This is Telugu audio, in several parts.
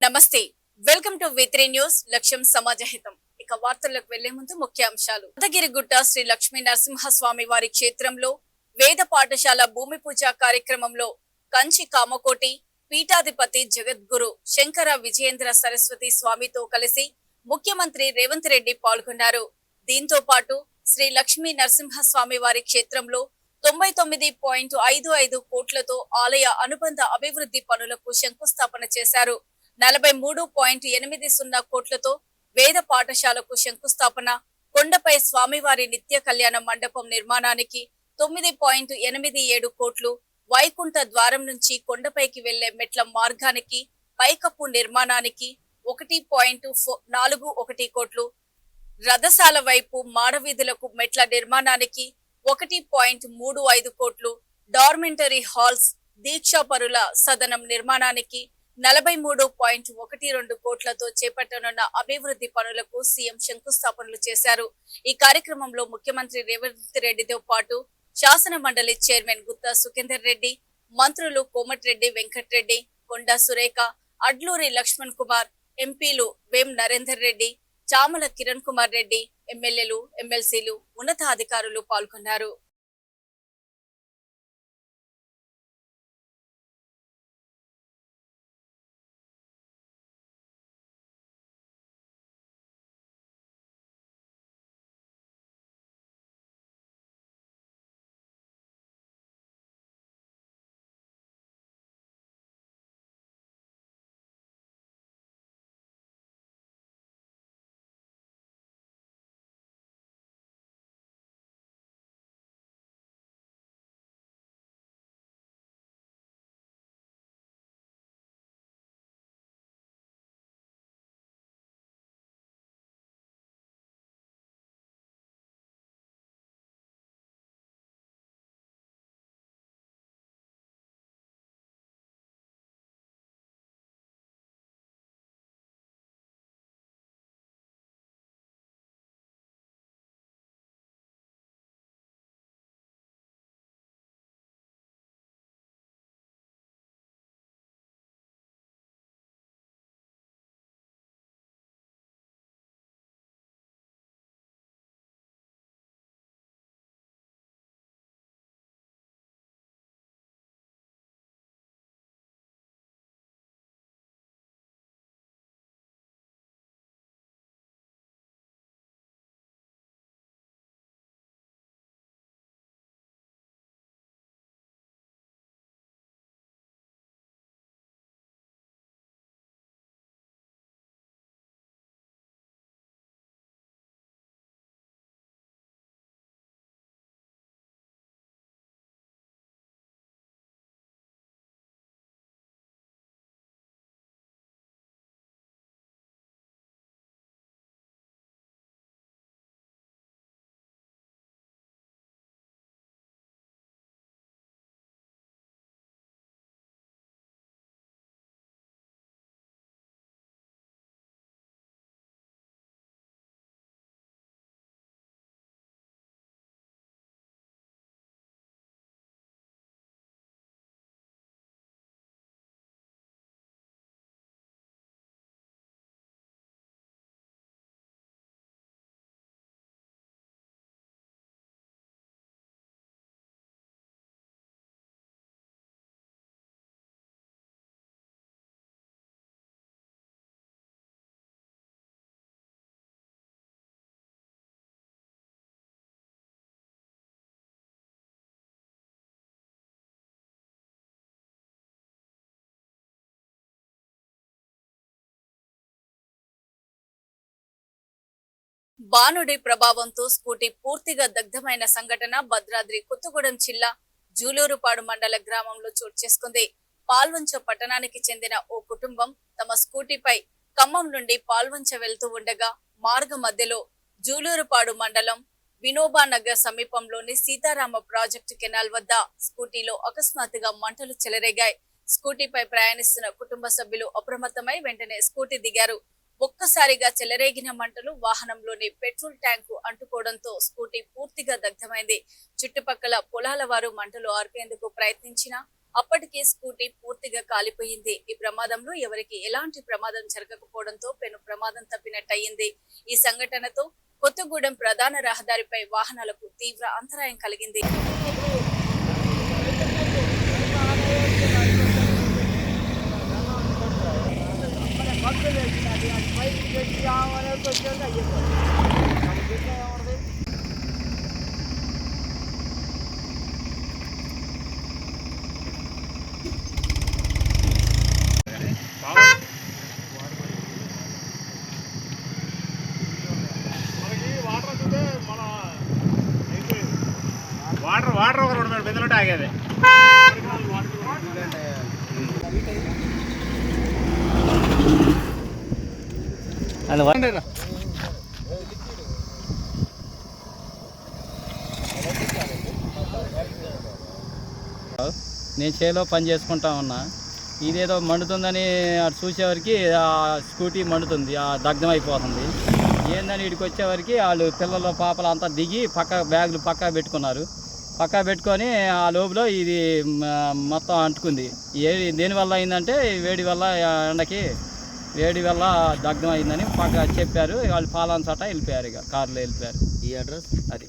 నమస్తే. వెల్కమ్ టు వి3 న్యూస్. లక్ష్యం సమాజహితం. ఇక వార్తల్లోకి వెళ్లే ముందు ముఖ్యాంశాలు. యాదగిరిగుట్ట శ్రీ లక్ష్మీ నరసింహస్వామి వారి క్షేత్రంలో వేద పాఠశాల భూమి పూజ కార్యక్రమంలో కంచి కామకోటి పీఠాధిపతి జగద్గురు శంకర విజయేంద్ర సరస్వతి స్వామితో కలిసి ముఖ్యమంత్రి రేవంత్ రెడ్డి పాల్గొన్నారు. దీంతో పాటు శ్రీ లక్ష్మీ నరసింహస్వామి వారి క్షేత్రంలో 99.55 కోట్లతో ఆలయ అనుబంధ అభివృద్ధి పనులకు శంకుస్థాపన చేశారు. 43.80 కోట్లతో వేద పాఠశాలకు శంకుస్థాపన, కొండపై స్వామివారి నిత్య కళ్యాణ మండపం నిర్మాణానికి 9.87 కోట్లు, వైకుంఠ ద్వారం నుంచి కొండపైకి వెళ్లే మెట్ల మార్గానికి పైకప్పు నిర్మాణానికి 1.41 కోట్లు, రథశాల వైపు మాడవీధులకు మెట్ల నిర్మాణానికి 1.35 కోట్లు, డార్మెంటరీ హాల్స్, దీక్షాపరుల సదనం నిర్మాణానికి 43.12 కోట్లతో చేపట్టనున్న అభివృద్ధి పనులకు సీఎం శంకుస్థాపనలు చేశారు. ఈ కార్యక్రమంలో ముఖ్యమంత్రి రేవంత్ రెడ్డితో పాటు శాసన మండలి చైర్మన్ గుత్తా సుఖేందర్ రెడ్డి, మంత్రులు కోమటిరెడ్డి వెంకటరెడ్డి, కొండా సురేఖ, అడ్లూరి లక్ష్మణ్ కుమార్, ఎంపీలు వేం నరేందర్ రెడ్డి, చామల కిరణ్ కుమార్ రెడ్డి, ఎమ్మెల్యేలు, ఎమ్మెల్సీలు, ఉన్నతాధికారులు పాల్గొన్నారు. బానుడి ప్రభావంతో స్కూటీ పూర్తిగా దగ్ధమైన సంఘటన భద్రాద్రి కొత్తగూడెం జిల్లా జూలూరుపాడు మండల గ్రామంలో చోటు చేసుకుంది. పాల్వంచ పట్టణానికి చెందిన ఓ కుటుంబం తమ స్కూటీపై ఖమ్మం నుండి పాల్వంచ వెళ్తూ ఉండగా మార్గ మధ్యలో జూలూరుపాడు మండలం వినోబా నగర్ సమీపంలోని సీతారామ ప్రాజెక్టు కెనాల్ వద్ద స్కూటీలో అకస్మాత్తుగా మంటలు చెలరేగాయి. స్కూటీపై ప్రయాణిస్తున్న కుటుంబ సభ్యులు అప్రమత్తమై వెంటనే స్కూటీ దిగారు. ఒక్కసారిగా చెలరేగిన మంటలు వాహనంలోని పెట్రోల్ ట్యాంకు అంటుకోవడంతో స్కూటీ పూర్తిగా దగ్ధమైంది. చుట్టుపక్కల పొలాల వారు మంటలు ఆర్పేందుకు ప్రయత్నించినా అప్పటికే స్కూటీ పూర్తిగా కాలిపోయింది. ఈ ప్రమాదంలో ఎవరికి ఎలాంటి ప్రమాదం జరగకపోవడంతో పెను ప్రమాదం తప్పినట్టయింది. ఈ సంఘటనతో కొత్తగూడెం ప్రధాన రహదారిపై వాహనాలకు తీవ్ర అంతరాయం కలిగింది. వాటర్ ఒక 2 బిందెలు ఆగేది. నేను చేలో పని చేసుకుంటా ఉన్నా. ఇదేదో మండుతుందని అటు చూసేవారికి ఆ స్కూటీ మండుతుంది, ఆ దగ్ధం అయిపోతుంది. ఏందని ఇక్కడికి వచ్చేవారికి వాళ్ళు పిల్లలు పాపలు అంతా దిగి బ్యాగులు పక్కా పెట్టుకున్నారు. పక్కా పెట్టుకొని ఆ లోపల ఇది మొత్తం అంటుకుంది. దేనివల్ల అయిందంటే వేడి వల్ల, ఎండకి వేడి వల్ల దగ్ధం అయిందని చెప్పారు. వాళ్ళు పాలన చోట వెళ్ళిపోయారు, ఇక కారులో వెళ్ళిపోయారు. ఈ అడ్రస్ అది.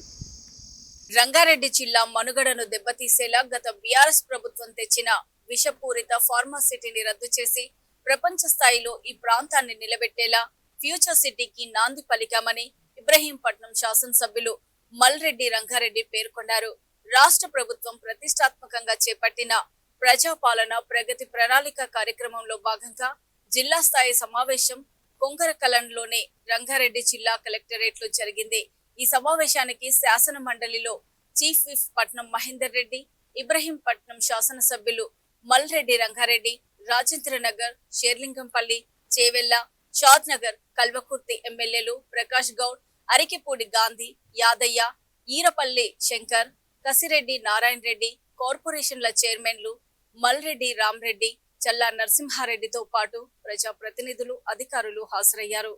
రంగారెడ్డి జిల్లా మనుగడను దెబ్బతీసేలా గత బీఆర్ఎస్ ప్రభుత్వం తెచ్చిన విషపూరిత ఫార్మాసిటీని రద్దు చేసి ప్రపంచ స్థాయిలో ఈ ప్రాంతాన్ని నిలబెట్టేలా ఫ్యూచర్ సిటీకి నాంది పలికామని ఇబ్రహీంపట్నం శాసనసభ్యులు మల్రెడ్డి రంగారెడ్డి పేర్కొన్నారు. రాష్ట్ర ప్రభుత్వం ప్రతిష్టాత్మకంగా చేపట్టిన ప్రజాపాలన ప్రగతి ప్రణాళిక కార్యక్రమంలో భాగంగా జిల్లా స్థాయి సమావేశం కొంగరకలంలోని రంగారెడ్డి జిల్లా కలెక్టరేట్ లో జరిగింది. ఈ సమావేశానికి శాసన మండలిలో చీఫ్ విప్ పట్నం మహేందర్ రెడ్డి, ఇబ్రహీంపట్నం శాసనసభ్యులు మల్రెడ్డి రంగారెడ్డి, రాజేంద్రనగర్, షేర్లింగంపల్లి, చేవెళ్ల, షాద్ నగర్, కల్వకుర్తి ఎమ్మెల్యేలు ప్రకాష్ గౌడ్, అరికిపూడి గాంధీ, యాదయ్య, ఈరపల్లి శంకర్, కసిరెడ్డి నారాయణ రెడ్డి, కార్పొరేషన్ల చైర్మన్లు మల్రెడ్డి రామ్రెడ్డి, చల్లా నరసింహారెడ్డితో పాటు ప్రజాప్రతినిధులు, అధికారులు హాజరయ్యారు.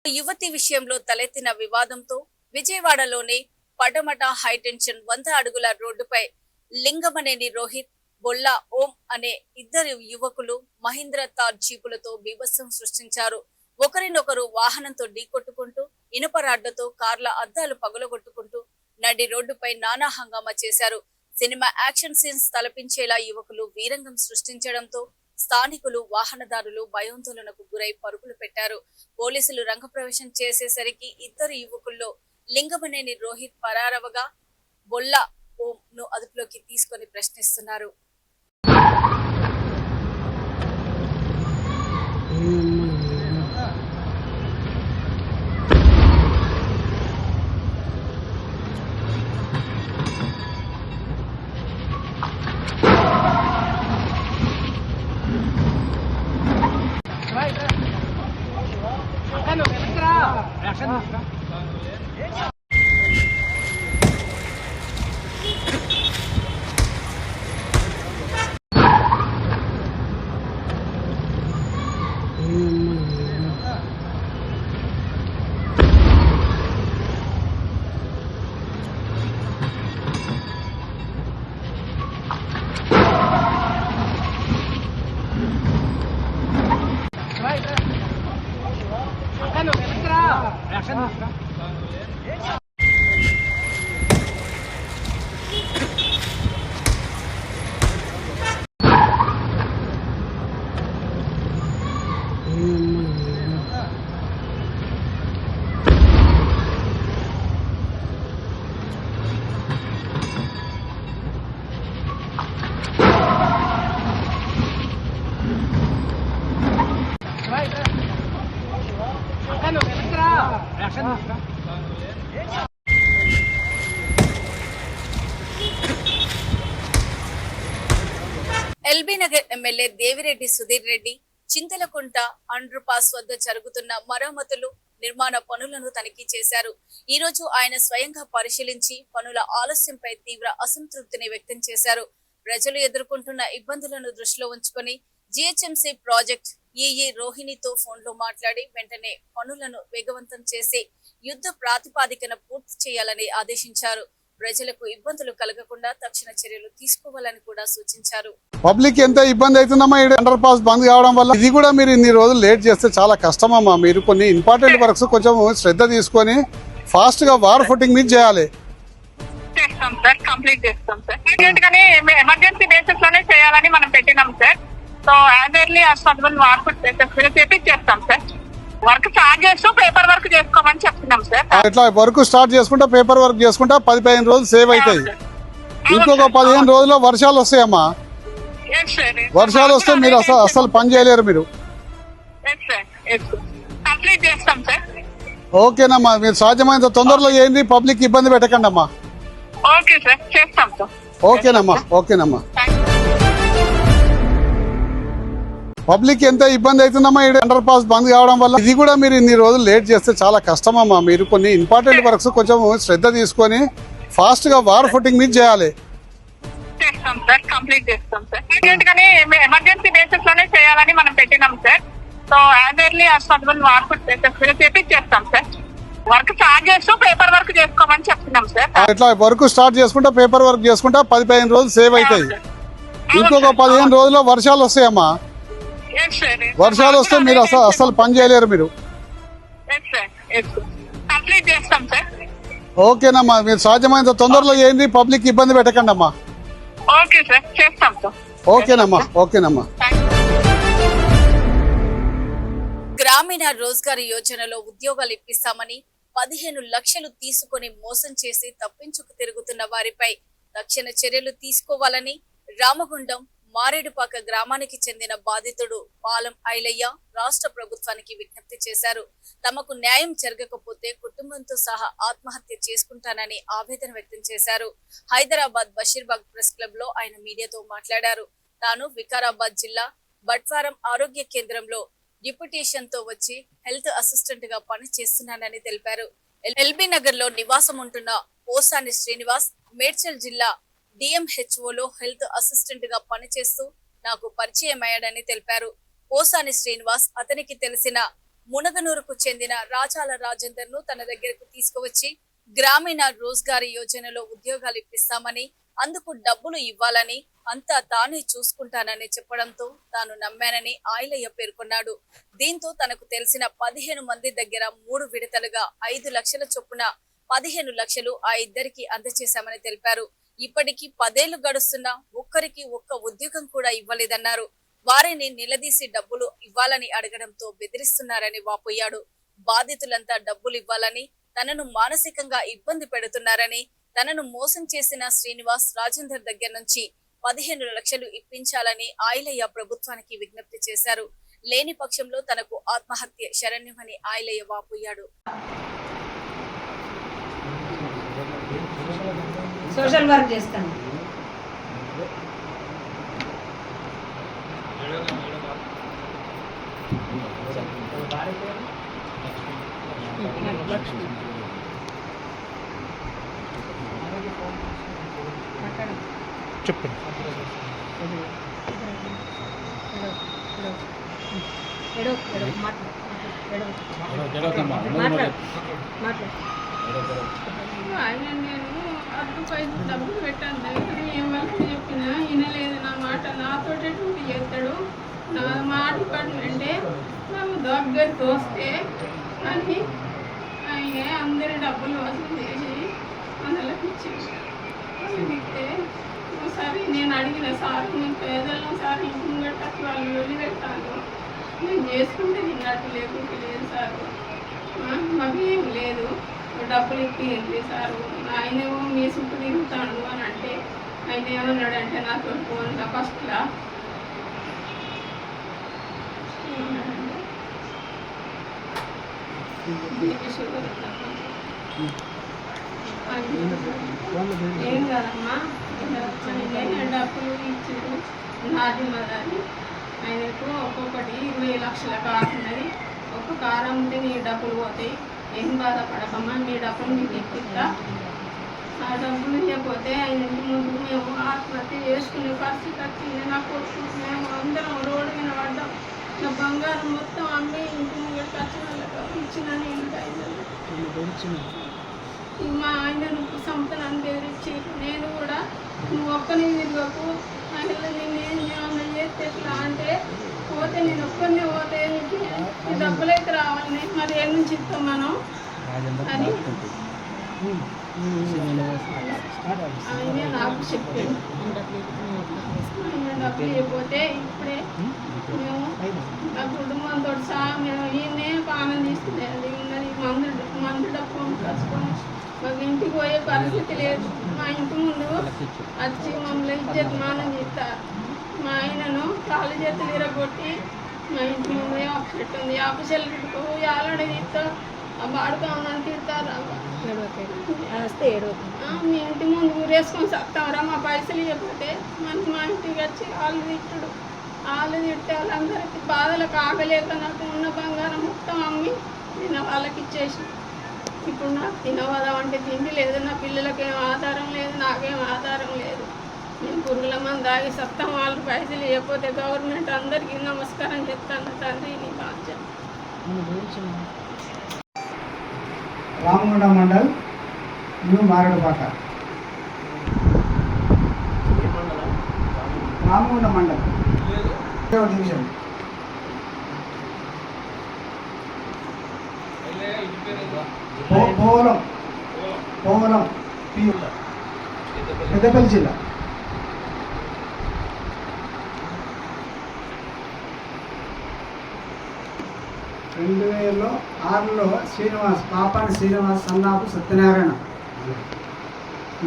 యువతి విషయంలో తలెత్తిన వివాదంతో విజయవాడలోని పడమట హైటెన్షన్ 100 అడుగుల రోడ్డుపై లింగమనేని రోహిత్, బొల్లా ఓం అనే ఇద్దరు యువకులు మహీంద్ర తార్ జీపులతో బీభత్సం సృష్టించారు. ఒకరినొకరు వాహనంతో ఢీకొట్టుకుంటూ ఇనుప రాడ్లతో కార్ల అద్దాలు పగులగొట్టుకుంటూ నడి రోడ్డుపై నానా హంగామా చేశారు. సినిమా యాక్షన్ సీన్స్ తలపించేలా యువకులు వీరంగం సృష్టించడంతో స్థానికులు, వాహనదారులు భయాందోళనకు గురై పరుగులు పెట్టారు. పోలీసులు రంగప్రవేశం చేసేసరికి ఇద్దరు యువకుల్లో లింగమనేని రోహిత్ పరారవగా బొల్లా ఓం ను అదుపులోకి తీసుకొని ప్రశ్నిస్తున్నారు. Nagar MLA Devireddy Sudheer Reddy Chintalakunta under pass వద్ద జరుగుతున్న మరమ్మతులు నిర్మాణ పనులను తనిఖీ చేశారు. ఈ రోజు ఆయన స్వయంగా పరిశీలించి పనుల ఆలస్యంపై తీవ్ర అసంతృప్తిని వ్యక్తం చేశారు. ప్రజలు ఎదుర్కొంటున్న ఇబ్బందులను దృష్టిలో ఉంచుకొని జిహెచ్ఎంసీ ప్రాజెక్ట్ ఈఈ రోహిణితో ఫోన్లో మాట్లాడి వెంటనే పనులను వేగవంతం చేసి యుద్ధ ప్రాతిపాదికన పూర్తి చేయాలని ఆదేశించారు. ప్రజలకు ఇబ్బందులు కలగకుండా తక్షణ చర్యలు తీసుకోవాలని కూడా సూచించారు. పబ్లిక్ ఎంత ఇబ్బంది అవుతుందమ్మా ఈ అండర్ పాస్ బంద్ కావడం వల్ల. ఇది కూడా మీరు ఇన్ని రోజులు లేట్ చేస్తే చాలా కష్టమమ్మా. మీరు కొన్ని ఇంపార్టెంట్ వర్క్స్ కొంచెం శ్రద్ధ తీసుకొని ఫాస్ట్ గా వార్ ఫుటింగ్ మీద చేయాలి. చేస్తాం సార్, కంప్లీట్ చేస్తాం సార్. ఇమీడియట్ గానే ఎమర్జెన్సీ బేసిస్ లోనే చేయాలని మనం పెట్టినాం sir. So as early as possible work చేపిచ్చేస్తాం సార్. వర్క్ స్టార్ట్ చేస్తూ పేపర్ వర్క్ చేసుకోమని చెప్తున్నాం సార్. ఇట్లా వర్క్ స్టార్ట్ చేసుకుంటా పేపర్ వర్క్ చేసుకుంటా 10-15 రోజులు సేవ్ అవుతాయి. ఇంకొక 15 రోజుల్లో వర్షాలు వస్తాయమ్మా. వర్షాలు వస్తే మీరు అసలు పని చేయలేరు మీరు. కంప్లీట్ చేస్తాం సార్. ఓకేనమ్మా, మీరు సాధ్యమైనంత తొందరలో చేయండి. పబ్లిక్ ఇబ్బంది పెట్టకండి అమ్మా. ఓకే సార్, చేస్తాం సార్. ఓకేనమ్మా, ఓకేనమ్మా. పబ్లిక్ ఎంత ఇబ్బంది అవుతుందమ్మా ఈ అండర్ పాస్ బంద్ కావడం వల్ల. ఇది కూడా మీరు ఇన్ని రోజులు లేట్ చేస్తే చాలా కష్టమమ్మా. మీరు కొన్ని ఇంపార్టెంట్ వర్క్స్ కొంచెం శ్రద్ధ తీసుకొని ఫాస్ట్ గా వార్ ఫుటింగ్ మీద చేయాలి. చేస్తాం సార్, కంప్లీట్ చేస్తాం సార్. ఇమీడియట్ గానే ఎమర్జెన్సీ బేసిస్ లోనే చేయాలని మనం పెట్టినాం sir. So as early as possible work చేపిచ్చేస్తాం సార్. వర్క్ స్టార్ట్ చేస్తూ పేపర్ వర్క్ చేసుకోమని చెప్తున్నాం సార్. ఇట్లా వర్క్ స్టార్ట్ చేసుకుంటా పేపర్ వర్క్ చేసుకుంటా 10-15 రోజులు సేవ్ అవుతాయి. ఇంకొక 15 రోజుల్లో వర్షాలు వస్తాయమ్మా. వర్షాలు వస్తే మీరు అసలు పని చేయలేరు మీరు. కంప్లీట్ చేస్తాం సార్. ఓకేనమ్మా, మీరు సాధ్యమైనంత తొందరలో చేయండి. పబ్లిక్ ఇబ్బంది పెట్టకండి అమ్మా. ఓకే సార్, చేస్తాం సార్. ఓకేనమ్మా, ఓకేనమ్మా. గ్రామీణ రోజ్గార్ యోజనలో ఉద్యోగాలు ఇప్పిస్తామని 15 లక్షలు తీసుకుని మోసం చేసి తప్పించుకు తిరుగుతున్న వారిపై తక్షణ చర్యలు తీసుకోవాలని రామగుండం మారేడుపాక గ్రామానికి చెందిన బాధితుడు పాలం ఐలయ్య రాష్ట్ర ప్రభుత్వానికి విజ్ఞప్తి చేశారు. తమకు న్యాయం జరగకపోతే కుటుంబంతో సహా ఆత్మహత్య చేసుకుంటానని ఆవేదన వ్యక్తం చేశారు. హైదరాబాద్ బషీర్బాగ్ ప్రెస్ క్లబ్ లో ఆయన మీడియాతో మాట్లాడారు. తాను వికారాబాద్ జిల్లా బట్వారం ఆరోగ్య కేంద్రంలో డిప్యూటేషన్ తో వచ్చి హెల్త్ అసిస్టెంట్ గా పని చేస్తున్నానని తెలిపారు. ఎల్బీ నగర్ లో నివాసం ఉంటున్న పోసాని శ్రీనివాస్ మేడ్చల్ జిల్లా డిఎంహెచ్ఓలో హెల్త్ అసిస్టెంట్ గా పనిచేస్తూ నాకు పరిచయం అయ్యాడని తెలిపారు. పోసాని శ్రీనివాస్ అతనికి తెలిసిన మునగనూరుకు చెందిన రాజాల రాజేందర్ ను తన దగ్గరకు తీసుకువచ్చి గ్రామీణ రోజ్గార్ యోజనలో ఉద్యోగాలు ఇప్పిస్తామని, అందుకు డబ్బులు ఇవ్వాలని, అంతా తానే చూసుకుంటానని చెప్పడంతో తాను నమ్మానని ఆయలయ్య పేర్కొన్నాడు. దీంతో తనకు తెలిసిన 15 మంది దగ్గర 3 విడతలుగా 5 లక్షల చొప్పున 15 లక్షలు ఆ ఇద్దరికి అందజేశామని తెలిపారు. ఇప్పటికీ 10 ఏళ్లు గడుస్తున్నా ఒక్కరికి ఒక్క ఉద్యోగం కూడా ఇవ్వలేదన్నారు. వారిని నిలదీసి డబ్బులు ఇవ్వాలని అడగడంతో బెదిరిస్తున్నారని వాపోయాడు. బాధితులంతా డబ్బులు ఇవ్వాలని, తనను మానసికంగా ఇబ్బంది పెడుతున్నారని, తనను మోసం చేసిన శ్రీనివాస్ రాజేందర్ దగ్గర నుంచి 15 లక్షలు ఇప్పించాలని ఆయలయ్య ప్రభుత్వానికి విజ్ఞప్తి చేశారు. లేని పక్షంలో తనకు ఆత్మహత్య శరణ్యమని ఆయలయ్య వాపోయాడు. సోషల్ వర్క్ చేస్తాను. చెప్పండి. ఆయన నేను అడ్డుపై డబ్బులు పెట్టాను దగ్గర ఏం వర్క్ చెప్పినా వినలేదు. నా మాట నాతోటే డ్యూటీ చేస్తాడు. నా మాట అంటే నాకు దగ్గరికి వస్తే అని ఆయన అందరి డబ్బులు వసూలు చేసి అందులోకి ఇచ్చేసి ఇస్తే ఒకసారి నేను అడిగిన సార్ నేను పేదలను సార్ ఇంటి ముంగట వాళ్ళు వదిలిపెట్టాను, నేను చేసుకుంటే తిన్నట్టు లేకుంటే లేదు సార్, మాకు ఏం లేదు, డబ్బులు ఇప్పింది సారు, ఆయనేమో మీ చుట్టూ తిరుగుతాడు అని అంటే ఆయన ఏమన్నాడంటే నాతో ఫోన్లో ఫస్ట్లా ఏం కాదమ్మా డబ్బులు ఇచ్చారు నాది మదని ఆయనకు ఒక్కొక్కటి 20 లక్షల కారు ఉన్నది. ఒక్క కారు అమ్మితే నీ డబ్బులు పోతాయి, ఏం బాధపడకమ్మా, నీ డబ్బులు మీకు ఇప్పిస్తా. ఆ డబ్బులు ఇవ్వకపోతే ఆయన ఇంటి ముందు మేము ఆత్మహత్య చేసుకునే పరిస్థితి వచ్చింది. నా కొడుకు మేము అందరం రోడ్డు మీద పడ్డాం. నా బంగారం మొత్తం అమ్మి ఇంటి ముందుకు వచ్చిన వాళ్ళకి ఇచ్చిన మా ఆయన నువ్వు సంపదని బెదిరించి నేను కూడా నువ్వు ఒక్కనే తిరగకు, మహిళ నేనేం ఏమన్నా చేస్తే ఎట్లా అంటే పోతే నేను ఒక్కరినే పోతే నీకు ఈ డబ్బులైతే రావాలి, మరి ఏం నుంచి ఇస్తాం మనం అని ఆయన నాకు చెప్పాడు. ఆయన డబ్బులు ఇవ్వకపోతే ఇప్పుడే మేము నా కుటుంబంతో సహా మేము ఈయనే పానం తీసుకునేది ఉన్నది. మందు డబ్బు కలుసుకొని మాకు ఇంటికి పోయే పరిస్థితి లేదు. మా ఇంటి ముందు వచ్చి మమ్మల్ని ఇజ్జతమానం చేస్తారు. మా ఆయనను కాళ్ళు చేతులు ఇరగొట్టి మా ఇంటి ముందు వేప చెట్టు ఉంది, వేప చెట్టుకు యాలడి తీస్తారు, ఆ బాడుకోమని తిడతారు. మీ ఇంటి ముందు ఊరేసుకొని సత్తామరా, మా పైసలు ఇవ్వకపోతే మనకి మా ఇంటికి వచ్చి వాళ్ళు తిట్టుడు, వాళ్ళు తిట్టే వాళ్ళందరికీ బాధలకు ఆగలేక నాకు ఉన్న బంగారం మొత్తం అమ్మి నేను వాళ్ళకి ఇచ్చేసి ఇప్పుడు నాకు తినవదాం అంటే తిండి లేదు, నా పిల్లలకేం ఆధారం లేదు, నాకేం ఆధారం లేదు. నేను పురుగుల మంది దాగి సత్తం, వాళ్ళు పైసలు ఇవ్వకపోతే గవర్నమెంట్ అందరికీ నమస్కారం చెప్తాను. తండ్రి నీ బాధ్యత. రామగుండ మండల్ న్యూ మారడుపాక. రామగుండ మండల్ డివిజన్. పోవలం పెద్దపల్లి జిల్లా. రెండు 2006లో శ్రీనివాస్, పాపాని శ్రీనివాస్, సన్నాపు సత్యనారాయణ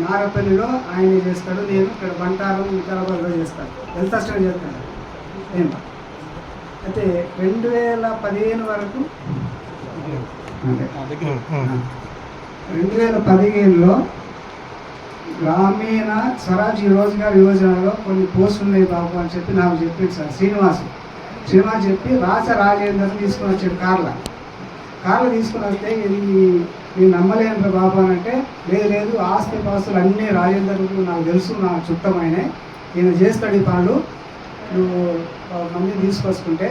నాగపల్లిలో ఆయన చేస్తాడు, నేను ఇక్కడ బంటారం వికారాబాద్లో చేస్తాను, హెల్త్ అసిస్టెంట్ చేస్తాను నేను. అయితే 2015 వరకు 2015లో గ్రామీణ స్వరాజ్ రోజ్గార్ యోజనలో కొన్ని పోస్టులు ఉన్నాయి బాబు అని చెప్పి నాకు చెప్పింది సార్ శ్రీనివాస్ చెప్పి రాజేందర్ తీసుకుని వచ్చాడు. కార్లు తీసుకుని వస్తే ఇది నేను నమ్మలేను బాబు అని అంటే, లేదు ఆస్తి పాస్తులు అన్నీ రాజేందర్కు నాకు తెలుసు, నా చుట్టమైనా ఈయన చేస్తాడు ఈ పనులు, నువ్వు మంది తీసుకొచ్చుకుంటే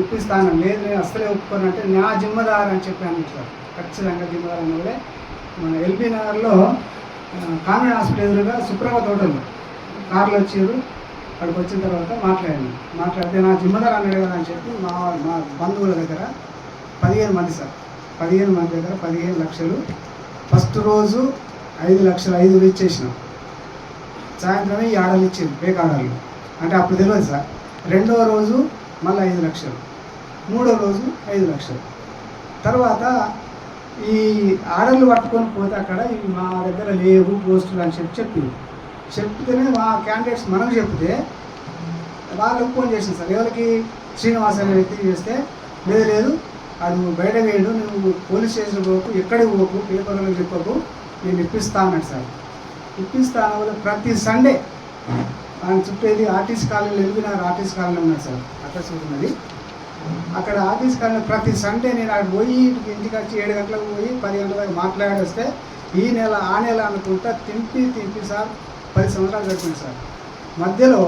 ఇప్పిస్తాను. లేదు నేను అస్సలే ఒప్పుకోనంటే నా జిమ్మదారు అని చెప్పాను సార్. ఖచ్చితంగా జిమ్మదారు అన్న కూడా మన ఎల్బీ నగర్లో కాన్వెంట్ హాస్పిటల్ ఎదురుగా సుప్రభ తోటలు కార్లు వచ్చారు. అక్కడికి వచ్చిన తర్వాత మాట్లాడితే నా జిమ్మదారు అన్నాడు కదా అని చెప్పి మా బంధువుల దగ్గర 15 మంది సార్, 15 మంది దగ్గర 15 లక్షలు. ఫస్ట్ రోజు 5 లక్షలు 5 ఇచ్చేసినాం. సాయంత్రమే ఈ ఆర్డర్లు ఇచ్చింది, బేక్ ఆర్డర్లు అంటే అప్పుడు తెలియదు సార్. రెండవ రోజు మళ్ళీ 5 లక్షలు, మూడో రోజు 5 లక్షలు. తర్వాత ఈ ఆర్డర్లు పట్టుకొని పోతే అక్కడ మా దగ్గర లేవు పోస్టులు అని చెప్తేనే మా క్యాండిడేట్స్ మనకు చెప్తే వాళ్ళు ఫోన్ చేసింది సార్. ఎవరికి? శ్రీనివాస్ అనే వ్యక్తికి చేస్తే లేదు అది బయట వేయడు, నువ్వు పోలీస్ స్టేషన్ పోకు, ఎక్కడికి పోకు, పేపర్లో చెప్పకు, నేను ఇప్పిస్తా అన్నాడు సార్. ఇప్పిస్తాను వల్ల ప్రతి సండే ఆయన చుట్టేది ఆర్టీసీ కాలనీలో ఎల్బీనగర్ ఆర్టీసీ కాలనీ ఉన్నాడు సార్, అక్కడ చూస్తున్నది. అక్కడ ఆర్టీసీ కాలనీ ప్రతి సండే నేను అక్కడ పోయి ఇంటికి వచ్చి 7 గంటలకు పోయి 10 గంటల దాకా మాట్లాడి వస్తే ఈ నెల ఆ నెల అనుకుంటా తింపి సార్ 10 సంవత్సరాలు గడిపింది సార్. మధ్యలో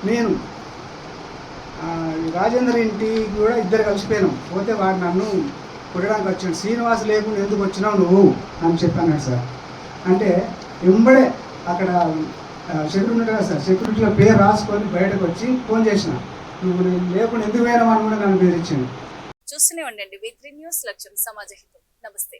నేను రాజేందర్ ఇంటికి కూడా ఇద్దరు కలిసిపోయినాం. పోతే వాడు నన్ను కొట్టడానికి వచ్చాడు. శ్రీనివాస్ లేకుండా ఎందుకు వచ్చినావు నువ్వు అని చెప్పాను సార్. అంటే వెంబడే అక్కడ సెక్యూరిటీ ఉన్నాడు కదా సార్, సెక్యూరిటీలో పేరు రాసుకొని బయటకు వచ్చి ఫోన్ చేసిన, నువ్వు నేను లేకుండా ఎందుకు పోయినావు అని కూడా నన్ను బెదిరించాను. చూస్తూనే ఉండండి V3 న్యూస్, లక్ష్యం సమాజ హితం. నమస్తే.